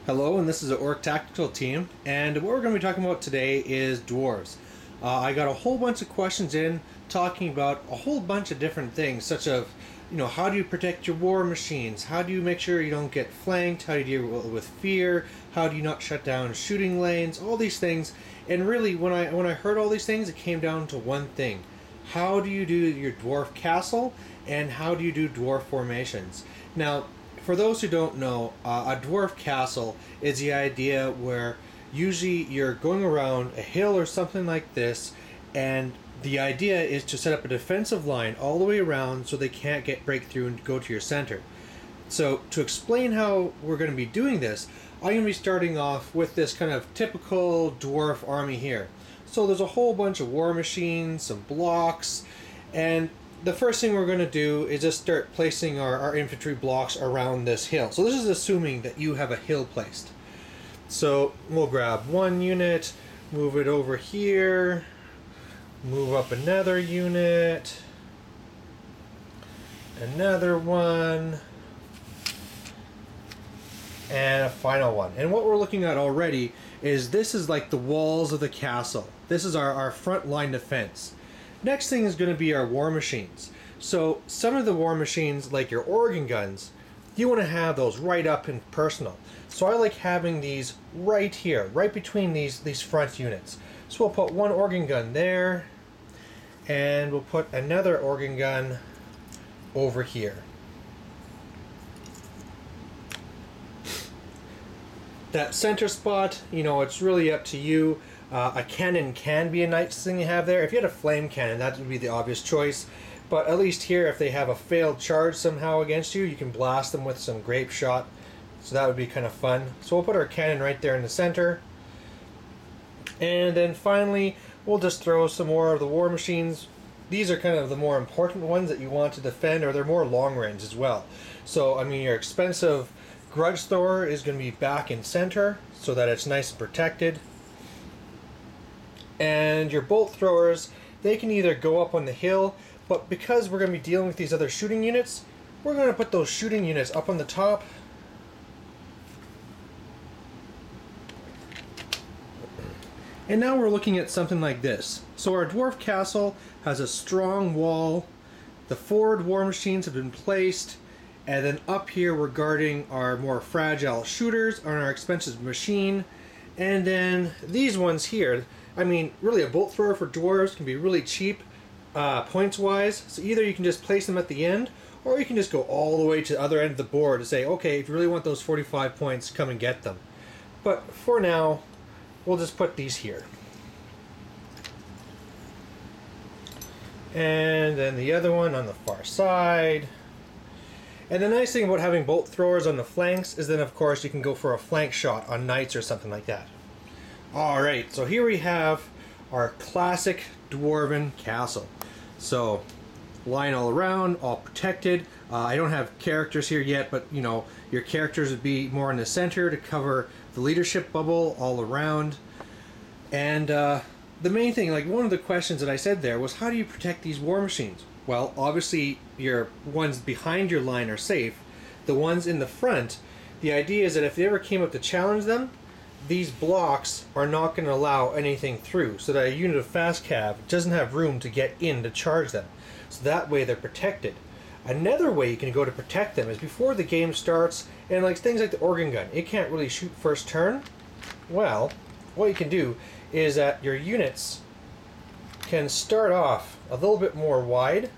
Hello, and this is the Orc Tactical Team, and what we're going to be talking about today is dwarves. I got a whole bunch of questions in talking about a whole bunch of different things, such as, how do you protect your war machines? How do you make sure you don't get flanked? How do you deal with fear? How do you not shut down shooting lanes? All these things, and really, when I heard all these things, it came down to one thing: how do you do your dwarf castle, and how do you do dwarf formations? Now, for those who don't know, a dwarf castle is the idea where usually you're going around a hill or something like this, and the idea is to set up a defensive line all the way around so they can't break through and go to your center. So to explain how we're going to be doing this, I'm going to be starting off with this kind of typical dwarf army here. So there's a whole bunch of war machines, some blocks, and the first thing we're going to do is just start placing our infantry blocks around this hill. So this is assuming that you have a hill placed. So we'll grab one unit, move it over here, move up another unit, another one, and a final one. And what we're looking at already is this is like the walls of the castle. This is our front line defense. Next thing is going to be our war machines. So some of the war machines, like your organ guns, you want to have those right up and personal. So I like having these right here, right between these front units. So we'll put one organ gun there, and we'll put another organ gun over here. That center spot, it's really up to you. A cannon can be a nice thing to have there. If you had a flame cannon, that would be the obvious choice. But at least here, if they have a failed charge somehow against you, you can blast them with some grape shot. So that would be kind of fun. So we'll put our cannon right there in the center. And then finally, we'll just throw some more of the war machines. These are kind of the more important ones that you want to defend, or they're more long range as well. So, your expensive grudge thrower is going to be back in center so that it's nice and protected. And your bolt throwers, they can either go up on the hill, but because we're going to be dealing with these other shooting units, we're going to put those shooting units up on the top. And now we're looking at something like this. So our dwarf castle has a strong wall, the forward war machines have been placed, and then up here we're guarding our more fragile shooters on our expensive machine. And then these ones here, really a bolt thrower for dwarves can be really cheap points wise. So either you can just place them at the end, or you can just go all the way to the other end of the board and say, okay, if you really want those 45 points, come and get them. But for now, we'll just put these here. And then the other one on the far side. And the nice thing about having bolt throwers on the flanks is then, of course, you can go for a flank shot on knights or something like that. Alright, so here we have our classic dwarven castle. So, line all around, all protected. I don't have characters here yet, but your characters would be more in the center to cover the leadership bubble all around. And the main thing, one of the questions that I said there was, how do you protect these war machines? Well, obviously your ones behind your line are safe. The ones in the front, the idea is that if they ever came up to challenge them, these blocks are not going to allow anything through, so that a unit of fast cav doesn't have room to get in to charge them. So that way they're protected. Another way you can go to protect them is before the game starts, and things like the organ gun, it can't really shoot first turn. Well, what you can do is that your units can start off a little bit more wide.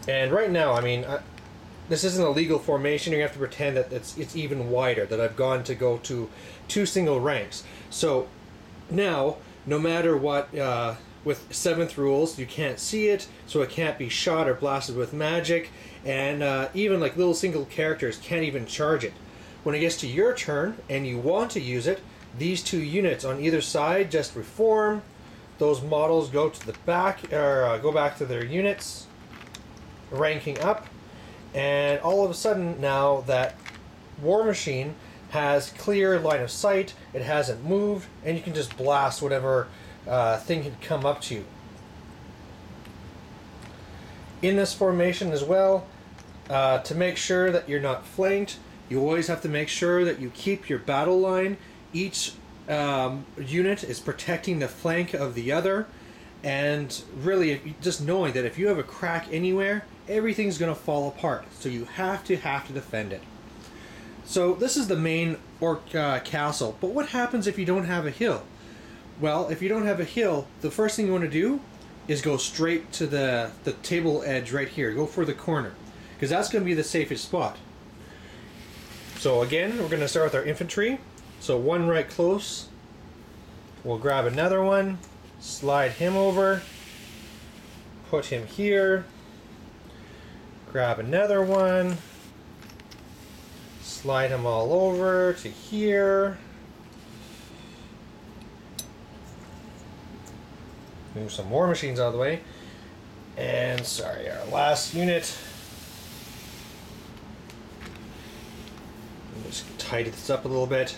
And right now, this isn't a legal formation. You have to pretend that it's even wider, that I've gone to go to 2 single ranks. So now, no matter what, with 7th rules, you can't see it, so it can't be shot or blasted with magic, and even little single characters can't even charge it. When it gets to your turn and you want to use it, these 2 units on either side just reform. Those models go to the back, or go back to their units, ranking up, and all of a sudden now that war machine has clear line of sight, it hasn't moved, and you can just blast whatever thing had come up to you. in this formation as well, to make sure that you're not flanked, you always have to make sure that you keep your battle line. Each unit is protecting the flank of the other, and really just knowing that if you have a crack anywhere, everything's going to fall apart. So you have to defend it. So this is the main orc castle. But what happens if you don't have a hill? Well, if you don't have a hill, the first thing you want to do is go straight to the table edge right here. Go for the corner, because that's going to be the safest spot. So again, we're going to start with our infantry. So one right close. We'll grab another one, slide him over, put him here, grab another one, slide him all over to here. Move some war machines out of the way. And sorry, our last unit. Just tidy this up a little bit.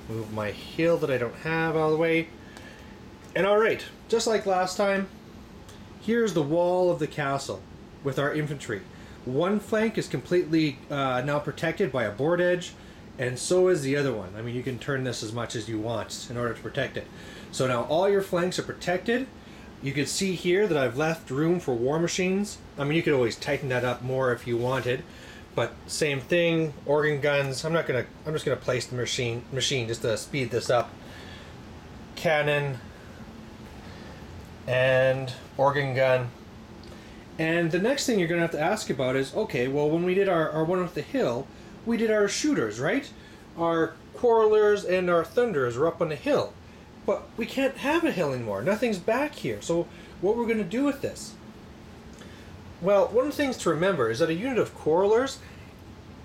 Move my hill that I don't have out of the way. And alright, just like last time, here's the wall of the castle with our infantry. One flank is completely now protected by a board edge, and so is the other one. I mean, you can turn this as much as you want in order to protect it. So now all your flanks are protected. You can see here that I've left room for war machines. I mean, you could always tighten that up more if you wanted, but same thing. Organ guns. I'm just gonna place the machine just to speed this up. Cannon and organ gun. And the next thing you're gonna have to ask about is, okay, well, when we did our one with the hill, we did our shooters, right? Our quarrelers and our thunderers are up on the hill. But we can't have a hill anymore. Nothing's back here. So what we're going to do with this? Well, one of the things to remember is that a unit of quarrelers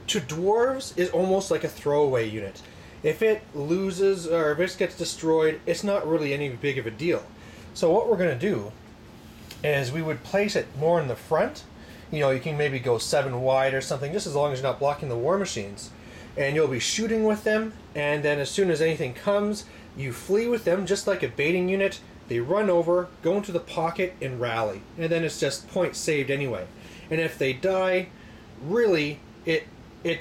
to dwarves is almost like a throwaway unit. If it loses or if it gets destroyed, it's not really any big of a deal. So what we're going to do is we would place it more in the front. You know, you can maybe go 7 wide or something, just as long as you're not blocking the war machines. And you'll be shooting with them, and then as soon as anything comes, you flee with them just like a baiting unit. They run over, go into the pocket, and rally. And then it's just points saved anyway. And if they die, really, it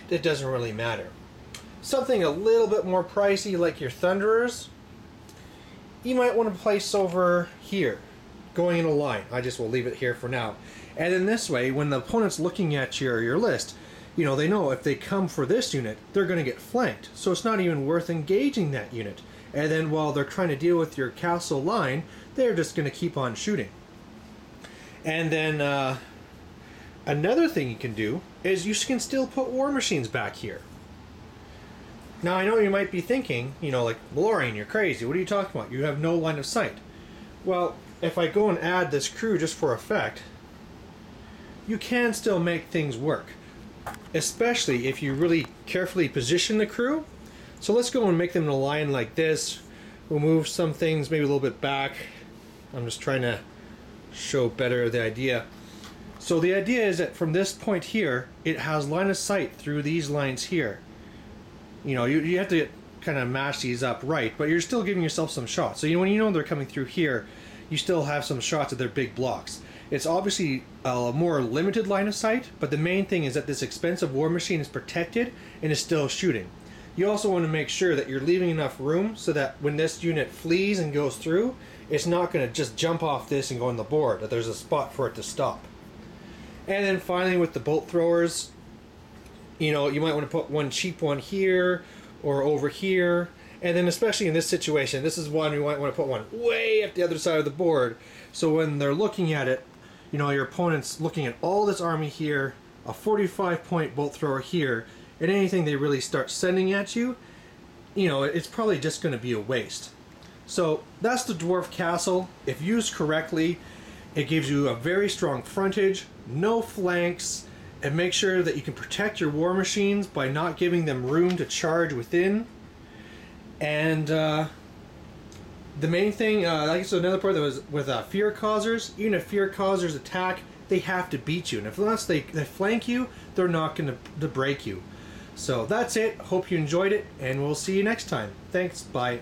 doesn't really matter. Something a little bit more pricey like your Thunderers, you might want to place over here, going in a line. I just will leave it here for now. And then this way, when the opponent's looking at your list, you know, they know if they come for this unit, they're going to get flanked. So it's not even worth engaging that unit. And then while they're trying to deal with your castle line, they're just going to keep on shooting. And then another thing you can do is you can still put war machines back here. Now I know you might be thinking, you know, like, Malorian, you're crazy. What are you talking about? You have no line of sight. Well, if I go and add this crew just for effect, you can still make things work. Especially if you really carefully position the crew. So let's go and make them in a line like this. We'll move some things maybe a little bit back. I'm just trying to show better the idea. So the idea is that from this point here, it has line of sight through these lines here. You know, you have to kind of match these up right, but you're still giving yourself some shots. So when you know they're coming through here, you still have some shots of their big blocks. It's obviously a more limited line of sight, but the main thing is that this expensive war machine is protected and is still shooting. You also want to make sure that you're leaving enough room so that when this unit flees and goes through, it's not going to just jump off this and go on the board, that there's a spot for it to stop. And then finally with the bolt throwers, you know, you might want to put one cheap one here or over here. And then especially in this situation, this is one you might want to put one way up the other side of the board. So when they're looking at it, you know, your opponent's looking at all this army here, a 45-point bolt thrower here, and anything they really start sending at you, you know, it's probably just going to be a waste. So that's the Dwarf Castle. If used correctly, it gives you a very strong frontage, no flanks, and make sure that you can protect your war machines by not giving them room to charge within. And the main thing, like I said, another part that was with fear causers. Even if fear causers attack, they have to beat you, and unless they flank you, they're not going to break you. So that's it. Hope you enjoyed it, and we'll see you next time. Thanks. Bye.